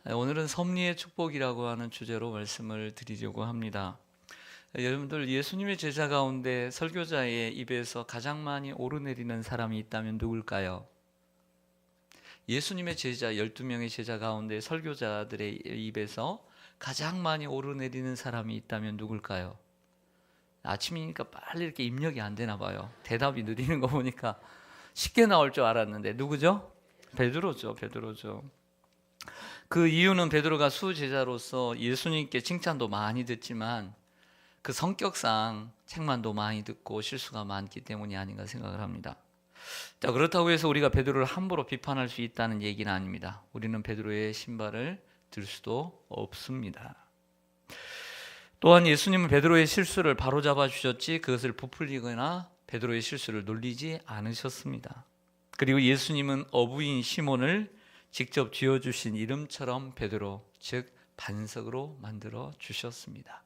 오늘은 섭리의 축복이라고 하는 주제로 말씀을 드리려고 합니다. 여러분들, 예수님의 제자 가운데 설교자의 입에서 가장 많이 오르내리는 사람이 있다면 누굴까요? 예수님의 제자 12명의 제자 가운데 설교자들의 입에서 가장 많이 오르내리는 사람이 있다면 누굴까요? 아침이니까 빨리 이렇게 입력이 안 되나 봐요. 대답이 느리는 거 보니까 쉽게 나올 줄 알았는데 누구죠? 베드로죠. 그 이유는 베드로가 수제자로서 예수님께 칭찬도 많이 듣지만 그 성격상 책만도 많이 듣고 실수가 많기 때문이 아닌가 생각을 합니다. 자, 그렇다고 해서 우리가 베드로를 함부로 비판할 수 있다는 얘기는 아닙니다. 우리는 베드로의 신발을 들 수도 없습니다. 또한 예수님은 베드로의 실수를 바로잡아 주셨지 그것을 부풀리거나 베드로의 실수를 놀리지 않으셨습니다. 그리고 예수님은 어부인 시몬을 직접 지어주신 이름처럼 베드로, 즉 반석으로 만들어 주셨습니다.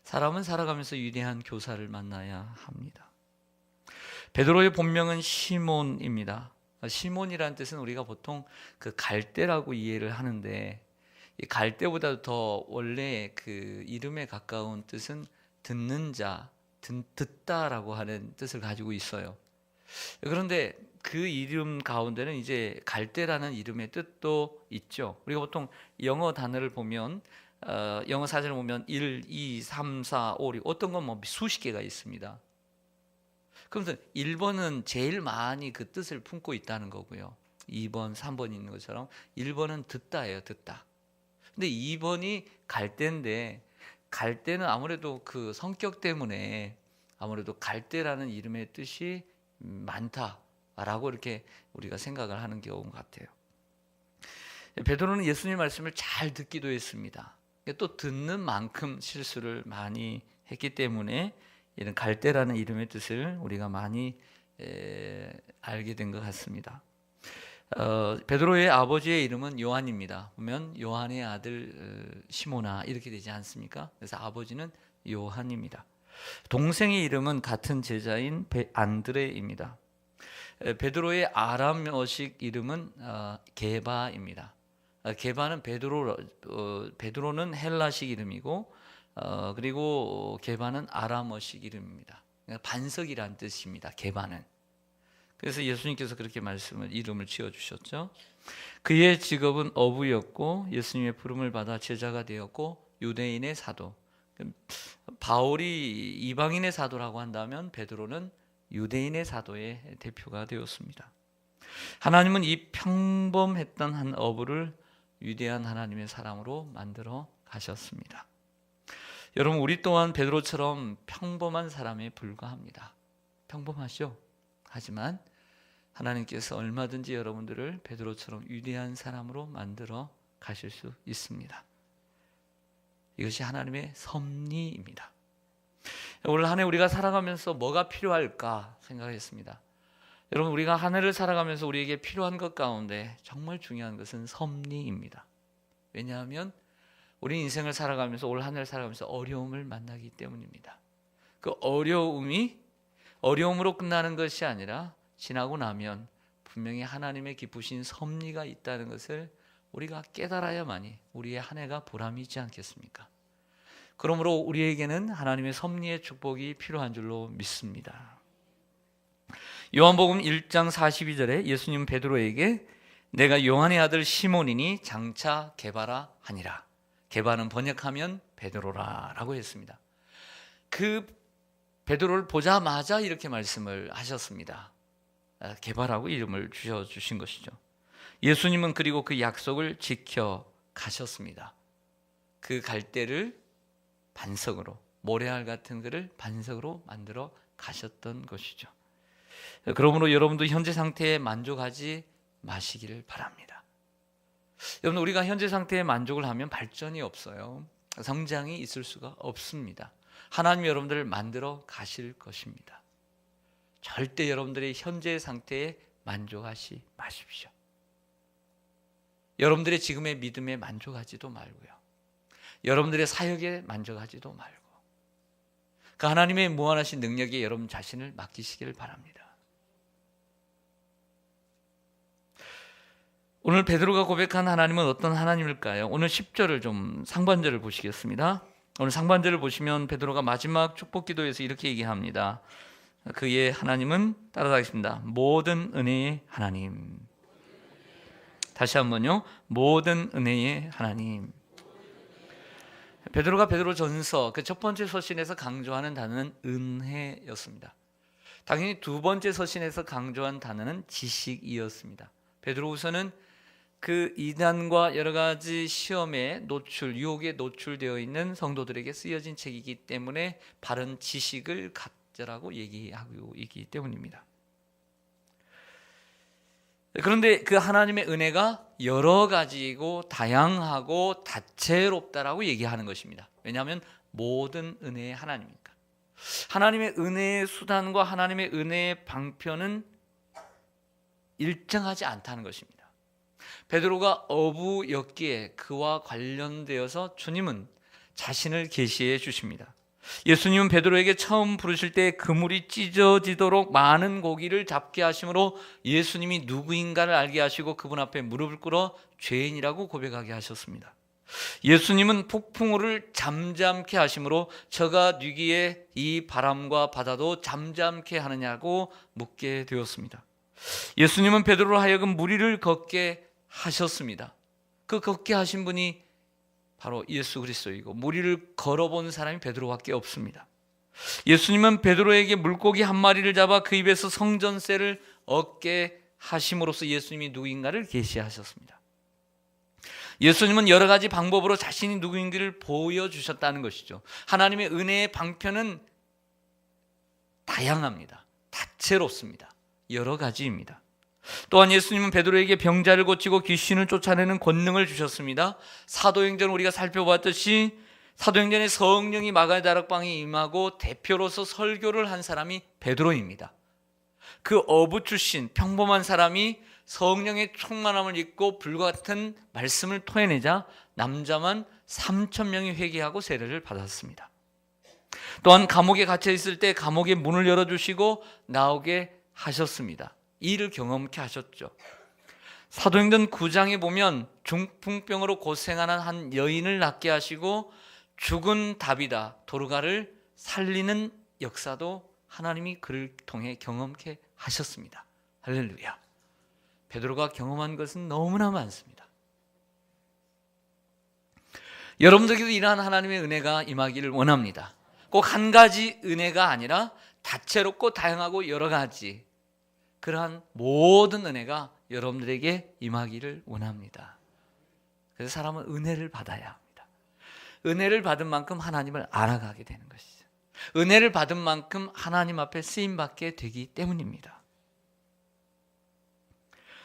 사람은 살아가면서 위대한 교사를 만나야 합니다. 베드로의 본명은 시몬입니다. 시몬이라는 뜻은 우리가 보통 그 갈대라고 이해를 하는데, 이 갈대보다 더 원래 그 이름에 가까운 뜻은 듣는 자, 듣다라고 하는 뜻을 가지고 있어요. 그런데 그 이름 가운데는 이제 갈대라는 이름의 뜻도 있죠. 우리가 보통 영어 단어를 보면 영어 사전을 보면 1, 2, 3, 4, 5, 6 어떤 건 뭐 수십 개가 있습니다. 그러면서 1번은 제일 많이 그 뜻을 품고 있다는 거고요. 2번, 3번 있는 것처럼 1번은 듣다예요, 듣다. 근데 2번이 갈대인데 갈대는 아무래도 그 성격 때문에 아무래도 갈대라는 이름의 뜻이 많다라고 이렇게 우리가 생각을 하는 경우 같아요. 베드로는 예수님 말씀을 잘 듣기도 했습니다. 또 듣는 만큼 실수를 많이 했기 때문에 이런 갈대라는 이름의 뜻을 우리가 많이 알게 된 것 같습니다. 베드로의 아버지의 이름은 요한입니다. 보면 요한의 아들 시모나 이렇게 되지 않습니까? 그래서 아버지는 요한입니다. 동생의 이름은 같은 제자인 안드레입니다. 베드로의 아람어식 이름은 게바입니다. 게바는 베드로는 헬라식 이름이고 그리고 게바는 아람어식 이름입니다. 반석이란 뜻입니다. 게바는. 그래서 예수님께서 그렇게 이름을 지어주셨죠. 그의 직업은 어부였고 예수님의 부름을 받아 제자가 되었고 유대인의 사도. 바울이 이방인의 사도라고 한다면 베드로는 유대인의 사도의 대표가 되었습니다. 하나님은 이 평범했던 한 어부를 위대한 하나님의 사람으로 만들어 가셨습니다. 여러분, 우리 또한 베드로처럼 평범한 사람에 불과합니다. 평범하죠? 하지만 하나님께서 얼마든지 여러분들을 베드로처럼 위대한 사람으로 만들어 가실 수 있습니다. 이것이 하나님의 섭리입니다. 올 한 해 우리가 살아가면서 뭐가 필요할까 생각했습니다. 여러분, 우리가 한 해를 살아가면서 우리에게 필요한 것 가운데 정말 중요한 것은 섭리입니다. 왜냐하면 우리 인생을 살아가면서 올 한 해를 살아가면서 어려움을 만나기 때문입니다. 그 어려움으로 끝나는 것이 아니라 지나고 나면 분명히 하나님의 기쁘신 섭리가 있다는 것을 우리가 깨달아야만이 우리의 한 해가 보람이 있지 않겠습니까? 그러므로 우리에게는 하나님의 섭리의 축복이 필요한 줄로 믿습니다. 요한복음 1장 42절에 예수님 베드로에게 내가 요한의 아들 시몬이니 장차 게바라 하니라. 게바는 번역하면 베드로라 라고 했습니다. 그 베드로를 보자마자 이렇게 말씀을 하셨습니다. 게바라고 이름을 주신 것이죠. 예수님은 그리고 그 약속을 지켜 가셨습니다. 그 갈대를 반석으로, 모래알 같은 것을 반석으로 만들어 가셨던 것이죠. 그러므로 여러분도 현재 상태에 만족하지 마시기를 바랍니다. 여러분, 우리가 현재 상태에 만족을 하면 발전이 없어요. 성장이 있을 수가 없습니다. 하나님이 여러분들을 만들어 가실 것입니다. 절대 여러분들의 현재 상태에 만족하지 마십시오. 여러분들의 지금의 믿음에 만족하지도 말고요. 여러분들의 사역에 만족하지도 말고 그 하나님의 무한하신 능력에 여러분 자신을 맡기시기를 바랍니다. 오늘 베드로가 고백한 하나님은 어떤 하나님일까요? 오늘 10절을 좀 상반절을 보시겠습니다. 오늘 상반절을 보시면 베드로가 마지막 축복 기도에서 이렇게 얘기합니다. 그의 하나님은 따라가겠습니다. 모든 은혜의 하나님. 다시 한번요. 모든 은혜의 하나님. 베드로가 베드로전서 그 첫 번째 서신에서 강조하는 단어는 은혜였습니다. 당연히 두 번째 서신에서 강조한 단어는 지식이었습니다. 베드로후서는 그 이단과 여러 가지 시험에 유혹에 노출되어 있는 성도들에게 쓰여진 책이기 때문에 바른 지식을 갖자라고 얘기하고 있기 때문입니다. 그런데 그 하나님의 은혜가 여러 가지고 다양하고 다채롭다라고 얘기하는 것입니다. 왜냐하면 모든 은혜의 하나님이니까. 하나님의 은혜의 수단과 하나님의 은혜의 방편은 일정하지 않다는 것입니다. 베드로가 어부였기에 그와 관련되어서 주님은 자신을 계시해 주십니다. 예수님은 베드로에게 처음 부르실 때 그물이 찢어지도록 많은 고기를 잡게 하심으로 예수님이 누구인가를 알게 하시고 그분 앞에 무릎을 꿇어 죄인이라고 고백하게 하셨습니다. 예수님은 폭풍우를 잠잠케 하심으로 저가 뉘기에 이 바람과 바다도 잠잠케 하느냐고 묻게 되었습니다. 예수님은 베드로로 하여금 무리를 걷게 하셨습니다. 그 걷게 하신 분이 바로 예수 그리스도이고 무리를 걸어본 사람이 베드로밖에 없습니다. 예수님은 베드로에게 물고기 한 마리를 잡아 그 입에서 성전세를 얻게 하심으로써 예수님이 누구인가를 계시하셨습니다. 예수님은 여러 가지 방법으로 자신이 누구인지를 보여주셨다는 것이죠. 하나님의 은혜의 방편은 다양합니다. 다채롭습니다. 여러 가지입니다. 또한 예수님은 베드로에게 병자를 고치고 귀신을 쫓아내는 권능을 주셨습니다. 사도행전 우리가 살펴봤듯이 사도행전에 성령이 마가다락방에 임하고 대표로서 설교를 한 사람이 베드로입니다. 그 어부 출신 평범한 사람이 성령의 충만함을 입고 불과 같은 말씀을 토해내자 남자만 3,000명이 회개하고 세례를 받았습니다. 또한 감옥에 갇혀 있을 때 감옥의 문을 열어주시고 나오게 하셨습니다. 이 일을 경험케 하셨죠. 사도행전 9장에 보면 중풍병으로 고생하는 한 여인을 낫게 하시고 죽은 다비다 도르가를 살리는 역사도 하나님이 그를 통해 경험케 하셨습니다. 할렐루야. 베드로가 경험한 것은 너무나 많습니다. 여러분들에게도 이러한 하나님의 은혜가 임하기를 원합니다. 꼭 한 가지 은혜가 아니라 다채롭고 다양하고 여러 가지 그러한 모든 은혜가 여러분들에게 임하기를 원합니다. 그래서 사람은 은혜를 받아야 합니다. 은혜를 받은 만큼 하나님을 알아가게 되는 것이죠. 은혜를 받은 만큼 하나님 앞에 쓰임받게 되기 때문입니다.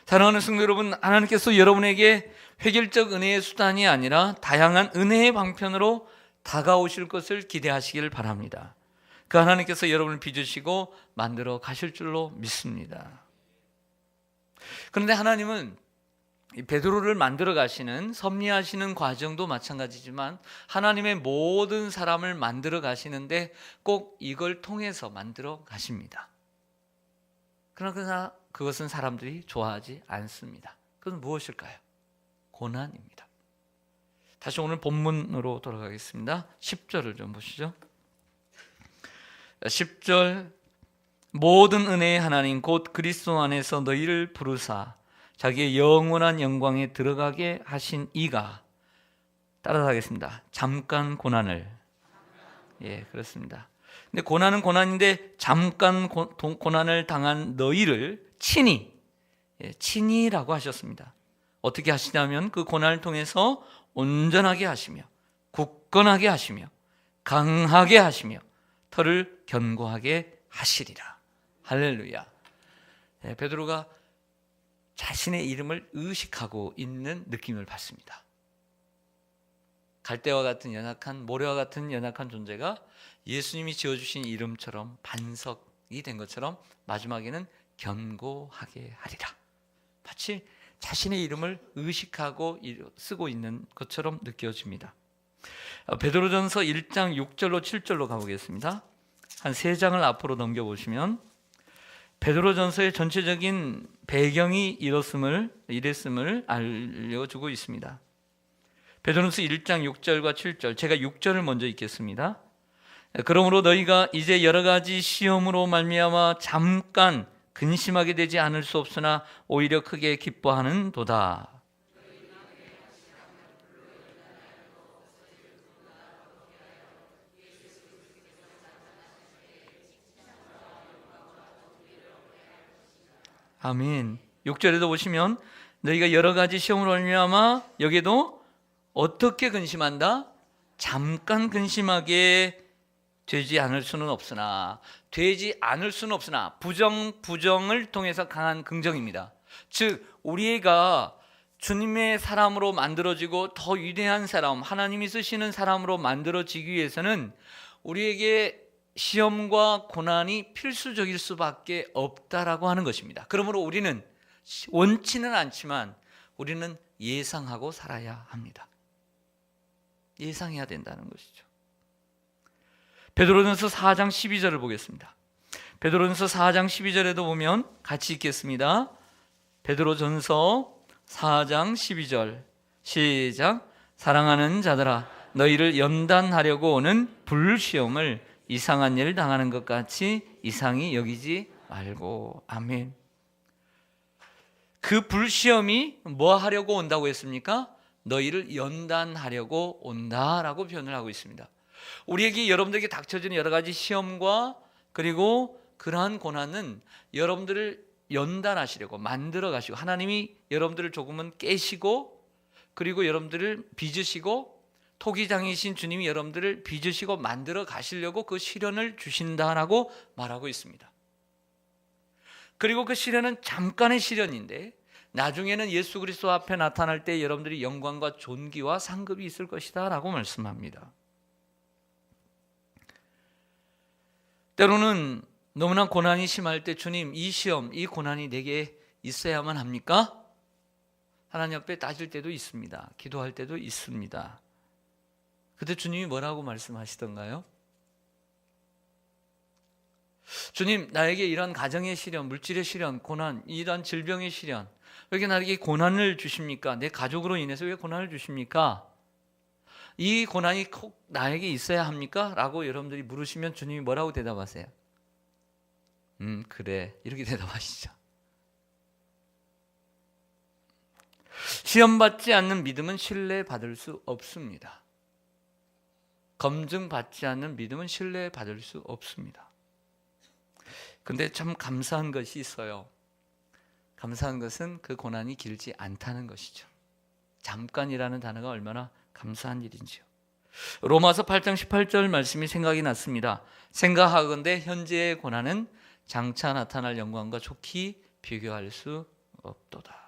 사랑하는 성도 여러분, 하나님께서 여러분에게 획일적 은혜의 수단이 아니라 다양한 은혜의 방편으로 다가오실 것을 기대하시길 바랍니다. 그 하나님께서 여러분을 빚으시고 만들어 가실 줄로 믿습니다. 그런데 하나님은 베드로를 만들어 가시는 섭리하시는 과정도 마찬가지지만 하나님의 모든 사람을 만들어 가시는데 꼭 이걸 통해서 만들어 가십니다. 그러나 그것은 사람들이 좋아하지 않습니다. 그것은 무엇일까요? 고난입니다. 다시 오늘 본문으로 돌아가겠습니다. 10절을 좀 보시죠. 10절 모든 은혜의 하나님 곧 그리스도 안에서 너희를 부르사 자기의 영원한 영광에 들어가게 하신 이가 따라가겠습니다. 잠깐 고난을 그렇습니다. 근데 고난은 고난인데 잠깐 고난을 당한 너희를 친히라고 하셨습니다. 어떻게 하시냐면 그 고난을 통해서 온전하게 하시며 굳건하게 하시며 강하게 하시며 털을 견고하게 하시리라. 할렐루야. 베드로가 자신의 이름을 의식하고 있는 느낌을 받습니다. 갈대와 같은 연약한 모래와 같은 연약한 존재가 예수님이 지어주신 이름처럼 반석이 된 것처럼 마지막에는 견고하게 하리라. 마치 자신의 이름을 의식하고 쓰고 있는 것처럼 느껴집니다. 베드로전서 1장 6절로 7절로 가보겠습니다. 한 3장을 앞으로 넘겨보시면 베드로전서의 전체적인 배경이 이랬음을 알려주고 있습니다. 베드로전서 1장 6절과 7절, 제가 6절을 먼저 읽겠습니다. 그러므로 너희가 이제 여러 가지 시험으로 말미암아 잠깐 근심하게 되지 않을 수 없으나 오히려 크게 기뻐하는 도다. 아멘. 6절에도 보시면 너희가 여러 가지 시험으로 말미암아 여기에도 어떻게 근심한다? 잠깐 근심하게 되지 않을 수는 없으나, 부정을 통해서 강한 긍정입니다. 즉 우리가 주님의 사람으로 만들어지고 더 위대한 사람, 하나님이 쓰시는 사람으로 만들어지기 위해서는 우리에게 시험과 고난이 필수적일 수밖에 없다라고 하는 것입니다. 그러므로 우리는 원치는 않지만 우리는 예상하고 살아야 합니다. 예상해야 된다는 것이죠. 베드로전서 4장 12절을 보겠습니다. 베드로전서 4장 12절에도 보면 같이 읽겠습니다. 베드로전서 4장 12절 시작. 사랑하는 자들아, 너희를 연단하려고 오는 불시험을 이상한 일을 당하는 것 같이 이상히 여기지 말고. 아멘. 그 불시험이 뭐 하려고 온다고 했습니까? 너희를 연단하려고 온다라고 표현을 하고 있습니다. 우리에게, 여러분들에게 닥쳐지는 여러 가지 시험과 그리고 그러한 고난은 여러분들을 연단하시려고 만들어 가시고, 하나님이 여러분들을 조금은 깨시고, 그리고 여러분들을 빚으시고, 토기장이신 주님이 여러분들을 빚으시고 만들어 가시려고 그 시련을 주신다라고 말하고 있습니다. 그리고 그 시련은 잠깐의 시련인데 나중에는 예수 그리스도 앞에 나타날 때 여러분들이 영광과 존귀와 상급이 있을 것이다 라고 말씀합니다. 때로는 너무나 고난이 심할 때, 주님, 이 시험, 이 고난이 내게 있어야만 합니까? 하나님 앞에 따질 때도 있습니다. 기도할 때도 있습니다. 그때 주님이 뭐라고 말씀하시던가요? 주님, 나에게 이런 가정의 시련, 물질의 시련, 고난, 이런 질병의 시련, 왜 이렇게 나에게 고난을 주십니까? 내 가족으로 인해서 왜 고난을 주십니까? 이 고난이 꼭 나에게 있어야 합니까? 라고 여러분들이 물으시면 주님이 뭐라고 대답하세요? 그래, 이렇게 대답하시죠. 시험받지 않는 믿음은 신뢰받을 수 없습니다. 검증받지 않는 믿음은 신뢰받을 수 없습니다. 근데 참 감사한 것이 있어요. 감사한 것은 그 고난이 길지 않다는 것이죠. 잠깐이라는 단어가 얼마나 감사한 일인지요. 로마서 8장 18절 말씀이 생각이 났습니다. 생각하건대 현재의 고난은 장차 나타날 영광과 좋게 비교할 수 없도다.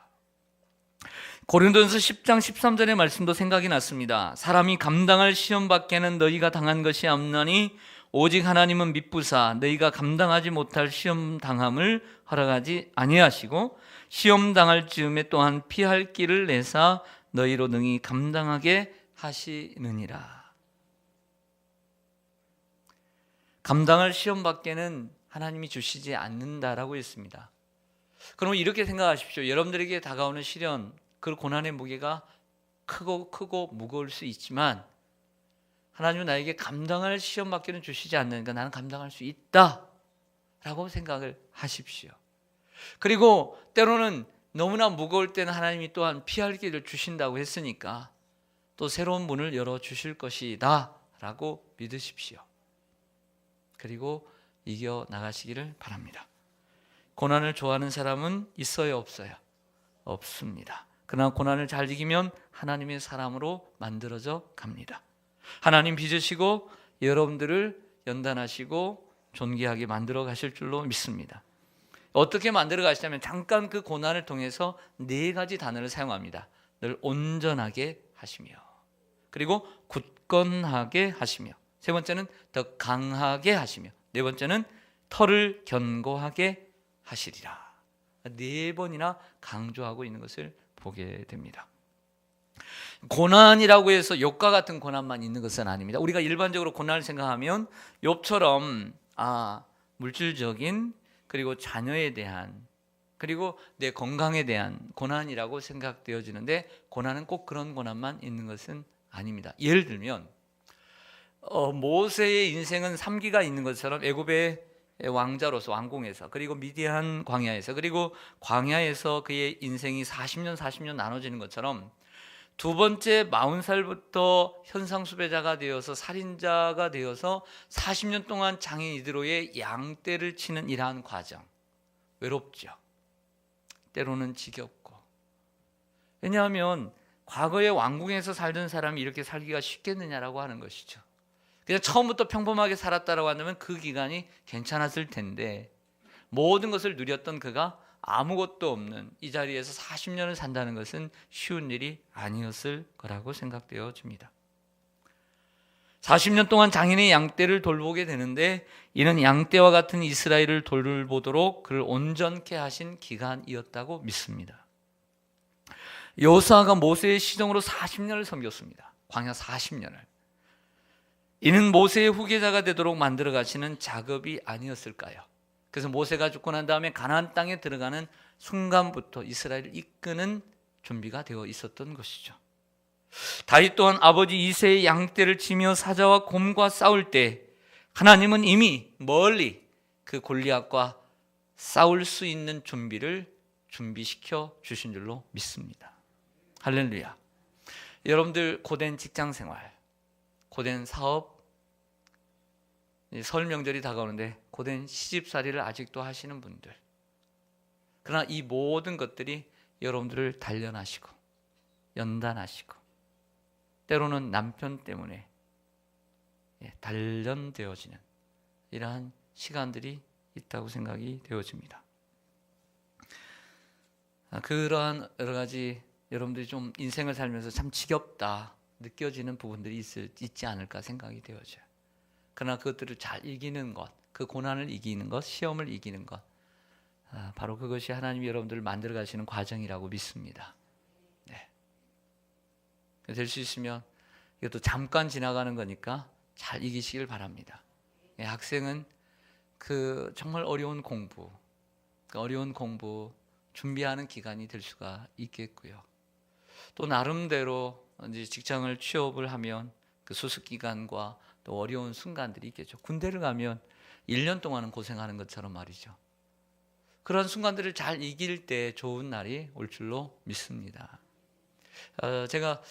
고린도전서 10장 13절의 말씀도 생각이 났습니다. 사람이 감당할 시험 밖에는 너희가 당한 것이 없나니 오직 하나님은 미쁘사 너희가 감당하지 못할 시험 당함을 허락하지 아니하시고 시험 당할 즈음에 또한 피할 길을 내사 너희로 능히 감당하게 하시느니라. 감당할 시험 밖에는 하나님이 주시지 않는다라고 했습니다. 그럼 이렇게 생각하십시오. 여러분들에게 다가오는 시련, 그 고난의 무게가 크고 무거울 수 있지만 하나님은 나에게 감당할 시험밖에는 주시지 않으니까 나는 감당할 수 있다 라고 생각을 하십시오. 그리고 때로는 너무나 무거울 때는 하나님이 또한 피할 길을 주신다고 했으니까 또 새로운 문을 열어주실 것이다 라고 믿으십시오. 그리고 이겨나가시기를 바랍니다. 고난을 좋아하는 사람은 있어요, 없어요? 없습니다. 그러나 고난을 잘 이기면 하나님의 사람으로 만들어져 갑니다. 하나님 빚으시고 여러분들을 연단하시고 존귀하게 만들어 가실 줄로 믿습니다. 어떻게 만들어 가시냐면 잠깐 그 고난을 통해서 4가지 단어를 사용합니다. 늘 온전하게 하시며, 그리고 굳건하게 하시며, 세 번째는 더 강하게 하시며, 네 번째는 털을 견고하게 하시리라. 4번이나 강조하고 있는 것을 보게 됩니다. 고난이라고 해서 욥과 같은 고난만 있는 것은 아닙니다. 우리가 일반적으로 고난을 생각하면 욥처럼 물질적인 그리고 자녀에 대한, 그리고 내 건강에 대한 고난이라고 생각되어지는데, 고난은 꼭 그런 고난만 있는 것은 아닙니다. 예를 들면 모세의 인생은 3기가 있는 것처럼 애굽의 왕자로서 왕궁에서, 그리고 미디안 광야에서, 그리고 광야에서 그의 인생이 40년 나눠지는 것처럼, 두 번째 40살부터 현상수배자가 되어서 살인자가 되어서 40년 동안 장인 이드로의 양떼를 치는 이러한 과정, 외롭죠. 때로는 지겹고. 왜냐하면 과거에 왕궁에서 살던 사람이 이렇게 살기가 쉽겠느냐라고 하는 것이죠. 그냥 처음부터 평범하게 살았다라고 한다면 그 기간이 괜찮았을 텐데, 모든 것을 누렸던 그가 아무것도 없는 이 자리에서 40년을 산다는 것은 쉬운 일이 아니었을 거라고 생각되어집니다. 40년 동안 장인의 양떼를 돌보게 되는데, 이는 양떼와 같은 이스라엘을 돌보도록 그를 온전케 하신 기간이었다고 믿습니다. 여호수아가 모세의 시종으로 40년을 섬겼습니다. 광야 40년을. 이는 모세의 후계자가 되도록 만들어 가시는 작업이 아니었을까요? 그래서 모세가 죽고 난 다음에 가나안 땅에 들어가는 순간부터 이스라엘을 이끄는 준비가 되어 있었던 것이죠. 다윗 또한 아버지 이새의 양떼를 치며 사자와 곰과 싸울 때 하나님은 이미 멀리 그 골리앗과 싸울 수 있는 준비를 준비시켜 주신 줄로 믿습니다. 할렐루야. 여러분들 고된 직장생활, 고된 사업, 설 명절이 다가오는데 고된 시집살이를 아직도 하시는 분들, 그러나 이 모든 것들이 여러분들을 단련하시고 연단하시고 때로는 남편 때문에 단련되어지는 이러한 시간들이 있다고 생각이 되어집니다. 그러한 여러 가지 여러분들이 좀 인생을 살면서 참 지겹다 느껴지는 부분들이 있지 않을까 생각이 되어져요. 그러나 그것들을 잘 이기는 것, 그 고난을 이기는 것, 시험을 이기는 것, 바로 그것이 하나님이 여러분들을 만들어 가시는 과정이라고 믿습니다. 네. 될 수 있으면 이것도 잠깐 지나가는 거니까 잘 이기시길 바랍니다. 학생은 그 정말 어려운 공부, 그 어려운 공부 준비하는 기간이 될 수가 있겠고요. 또 나름대로 이제 직장을 취업을 하면 그 수습 기간과 또 어려운 순간들이 있겠죠. 군대를 가면 1년 동안은 고생하는 것처럼 말이죠. 그런 순간들을 잘 이길 때 좋은 날이 올 줄로 믿습니다. 제가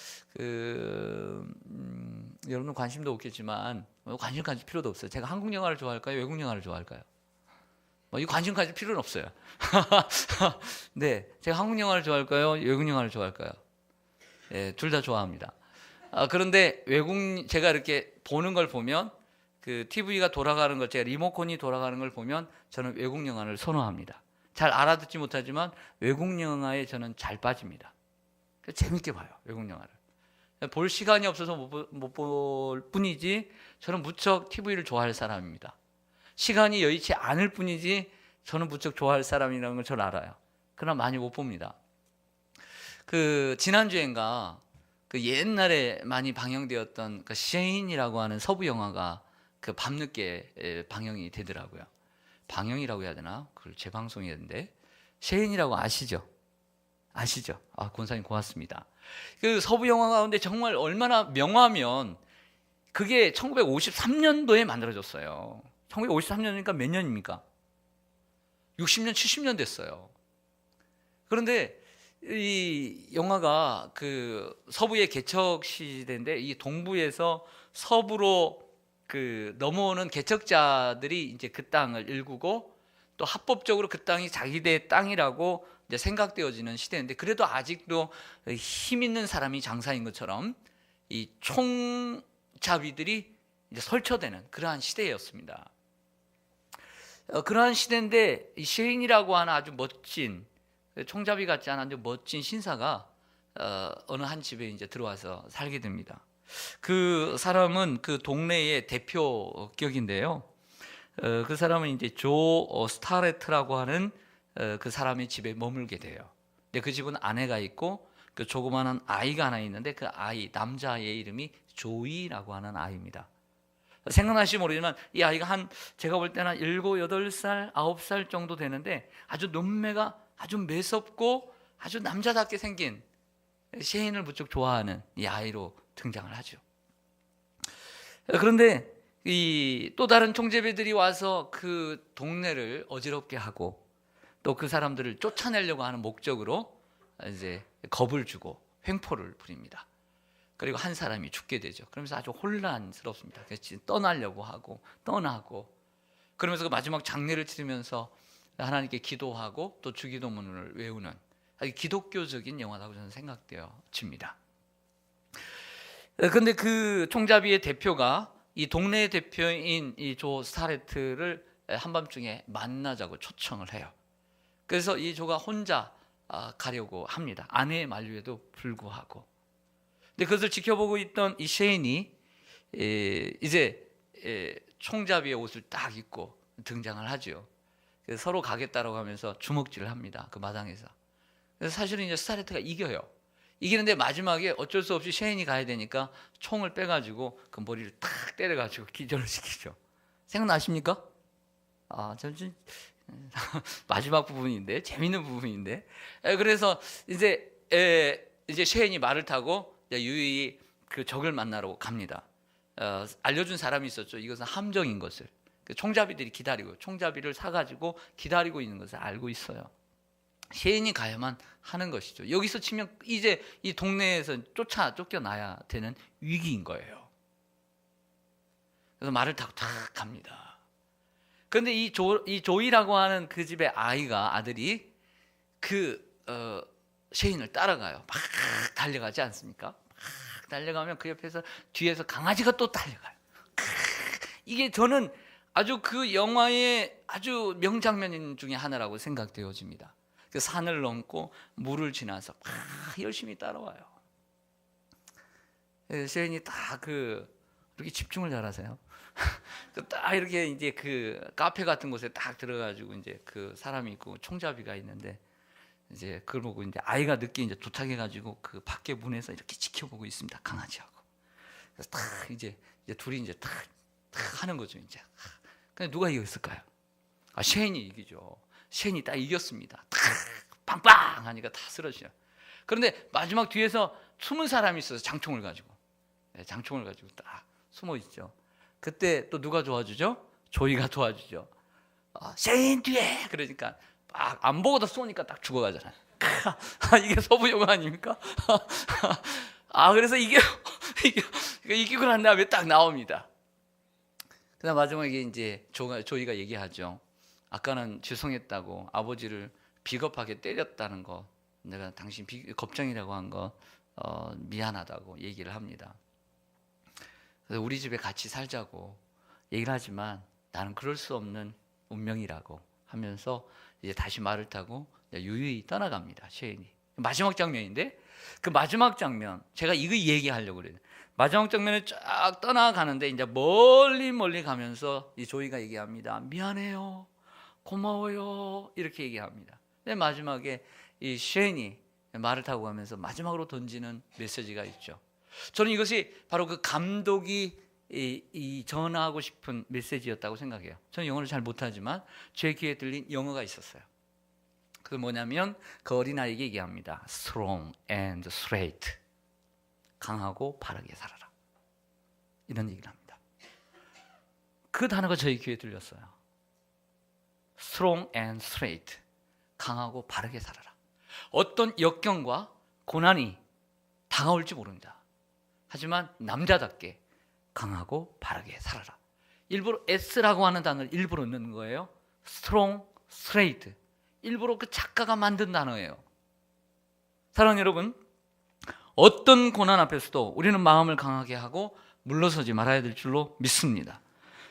여러분 관심도 없겠지만 관심 가질 필요도 없어요. 제가 한국 영화를 좋아할까요? 외국 영화를 좋아할까요? 이 관심 가질 필요는 없어요. 네, 제가 한국 영화를 좋아할까요? 외국 영화를 좋아할까요? 네, 둘 다 좋아합니다. 그런데 제가 이렇게 보는 걸 보면, 그 TV가 돌아가는 걸, 제가 리모컨이 돌아가는 걸 보면 저는 외국 영화를 선호합니다. 잘 알아듣지 못하지만 외국 영화에 저는 잘 빠집니다. 재밌게 봐요, 외국 영화를. 볼 시간이 없어서 못 볼 뿐이지 저는 무척 TV를 좋아할 사람입니다. 시간이 여의치 않을 뿐이지 저는 무척 좋아할 사람이라는 걸 저는 알아요. 그러나 많이 못 봅니다. 지난주엔가 그 옛날에 많이 방영되었던 그 셰인이라고 하는 서부 영화가 그 밤늦게 방영이 되더라고요. 방영이라고 해야 되나? 그걸 재방송이었는데, 셰인이라고 아시죠? 아시죠? 권사님 고맙습니다. 그 서부 영화 가운데 정말 얼마나 명화면, 그게 1953년도에 만들어졌어요. 1953년이니까 몇 년입니까? 60년, 70년 됐어요. 그런데 이 영화가 그 서부의 개척 시대인데, 이 동부에서 서부로 그 넘어오는 개척자들이 이제 그 땅을 일구고, 또 합법적으로 그 땅이 자기들의 땅이라고 이제 생각되어지는 시대인데, 그래도 아직도 힘 있는 사람이 장사인 것처럼 이 총잡이들이 이제 설쳐되는 그러한 시대였습니다. 그러한 시대인데, 이 셰인이라고 하는 아주 멋진, 총잡이 같지 않은 아주 멋진 신사가 어느 한 집에 이제 들어와서 살게 됩니다. 그 사람은 그 동네의 대표격인데요. 그 사람은 이제 조 스타레트라고 하는 그 사람의 집에 머물게 돼요. 근데 그 집은 아내가 있고 그 조그마한 아이가 하나 있는데, 그 아이, 남자아이의 이름이 조이라고 하는 아이입니다. 생각나실지 모르지만 이 아이가 제가 볼 때는 7, 8살, 9살 정도 되는데 아주 눈매가 아주 매섭고 아주 남자답게 생긴 셰인을 무척 좋아하는 이 아이로 등장을 하죠. 그런데 이 또 다른 총재배들이 와서 그 동네를 어지럽게 하고 또 그 사람들을 쫓아내려고 하는 목적으로 이제 겁을 주고 횡포를 부립니다. 그리고 한 사람이 죽게 되죠. 그러면서 아주 혼란스럽습니다. 그래서 떠나려고 하고 떠나고 그러면서 그 마지막 장례를 치르면서 하나님께 기도하고 또 주기도문을 외우는 아주 기독교적인 영화라고 저는 생각되어집니다. 그런데 그 총잡이의 대표가 이 동네의 대표인 이 조 스타레트를 한밤중에 만나자고 초청을 해요. 그래서 이 조가 혼자 가려고 합니다. 아내의 만류에도 불구하고. 근데 그것을 지켜보고 있던 이 셰인이 이제 총잡이의 옷을 딱 입고 등장을 하죠. 그래서 서로 가겠다라고 하면서 주먹질을 합니다. 그 마당에서. 그래서 사실은 이제 스타레트가 이겨요. 이기는데 마지막에 어쩔 수 없이 셰인이 가야 되니까 총을 빼가지고 그 머리를 탁 때려가지고 기절을 시키죠. 생각나십니까? 좀 마지막 부분인데 재밌는 부분인데. 그래서 이제 셰인이 말을 타고 유유히 그 적을 만나러 갑니다. 알려준 사람이 있었죠. 이것은 함정인 것을. 그 총잡이들이 기다리고 총잡이를 사가지고 기다리고 있는 것을 알고 있어요. 셰인이 가야만 하는 것이죠. 여기서 치면 이제 이 동네에서 쫓겨나야 되는 위기인 거예요. 그래서 말을 타고 탁 갑니다. 그런데 이 조이라고 하는 그 집의 아들이 셰인을 따라가요. 막 달려가지 않습니까? 막 달려가면 그 옆에서 뒤에서 강아지가 또 달려가요. 이게 저는 아주 그 영화의 아주 명장면 중에 하나라고 생각되어집니다. 그 산을 넘고 물을 지나서 막 열심히 따라와요. 셰인이 딱 이렇게 집중을 잘하세요. 딱 이렇게 이제 그 카페 같은 곳에 딱 들어가지고 이제 그 사람이 있고 총잡이가 있는데 이제 그걸 보고 이제 아이가 늦게 이제 도착해가지고 그 밖에 문에서 이렇게 지켜보고 있습니다. 강아지하고. 그래서 딱 이제 둘이 이제 딱 하는 거죠 이제. 근데 누가 이겼을까요? 셰인이 이기죠. 셰인이 딱 이겼습니다. 딱 빵빵 하니까 다 쓰러져요. 그런데 마지막 뒤에서 숨은 사람이 있어서 장총을 가지고 딱 숨어 있죠. 그때 또 누가 도와주죠? 조이가 도와주죠. 셰인 뒤에 그러니까 막 안 보고도 쏘니까 딱 죽어가잖아요. 이게 서부 영화 아닙니까? 그래서 이기고 난 다음에 딱 나옵니다. 그다음 마지막에 이제 조이가 얘기하죠. 아까는 죄송했다고 아버지를 비겁하게 때렸다는 거, 내가 당신 겁쟁이라고 한 거 미안하다고 얘기를 합니다. 그래서 우리 집에 같이 살자고 얘기를 하지만 나는 그럴 수 없는 운명이라고 하면서 이제 다시 말을 타고 유유히 떠나갑니다. 셰인이. 마지막 장면인데 그 마지막 장면 제가 이거 얘기하려고 그래요. 마지막 장면에 쫙 떠나가는데 이제 멀리 가면서 이 조이가 얘기합니다. 미안해요. 고마워요. 이렇게 얘기합니다. 근데 마지막에 이 셰인이 말을 타고 가면서 마지막으로 던지는 메시지가 있죠. 저는 이것이 바로 그 감독이 이 전하고 싶은 메시지였다고 생각해요. 저는 영어를 잘 못하지만 제 귀에 들린 영어가 있었어요. 그게 뭐냐면 그 어린아이에게 얘기합니다. Strong and straight. 강하고 바르게 살아라. 이런 얘기를 합니다. 그 단어가 저희 귀에 들렸어요. Strong and straight. 강하고 바르게 살아라. 어떤 역경과 고난이 다가올지 모릅니다. 하지만 남자답게 강하고 바르게 살아라. 일부러 S라고 하는 단어를 일부러 넣는 거예요. Strong, straight. 일부러 그 작가가 만든 단어예요. 사랑하는 여러분, 어떤 고난 앞에서도 우리는 마음을 강하게 하고 물러서지 말아야 될 줄로 믿습니다.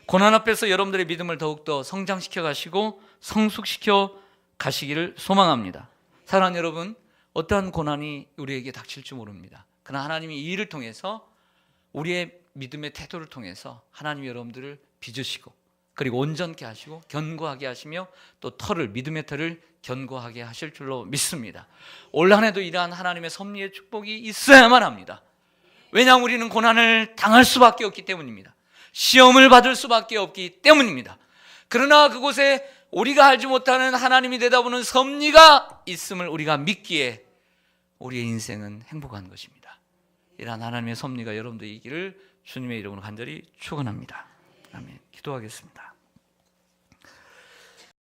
고난 앞에서 여러분들의 믿음을 더욱더 성장시켜 가시고 성숙시켜 가시기를 소망합니다. 사랑하는 여러분, 어떠한 고난이 우리에게 닥칠지 모릅니다. 그러나 하나님이 이 일을 통해서 우리의 믿음의 태도를 통해서 하나님이 여러분들을 빚으시고 그리고 온전케 하시고 견고하게 하시며 또 믿음의 털을 견고하게 하실 줄로 믿습니다. 올 한 해도 이러한 하나님의 섭리의 축복이 있어야만 합니다. 왜냐하면 우리는 고난을 당할 수밖에 없기 때문입니다. 시험을 받을 수밖에 없기 때문입니다. 그러나 그곳에 우리가 알지 못하는 하나님이 내다보는 섭리가 있음을 우리가 믿기에 우리의 인생은 행복한 것입니다. 이러한 하나님의 섭리가 여러분들의 있기를 주님의 이름으로 간절히 축원합니다. 아멘. 기도하겠습니다.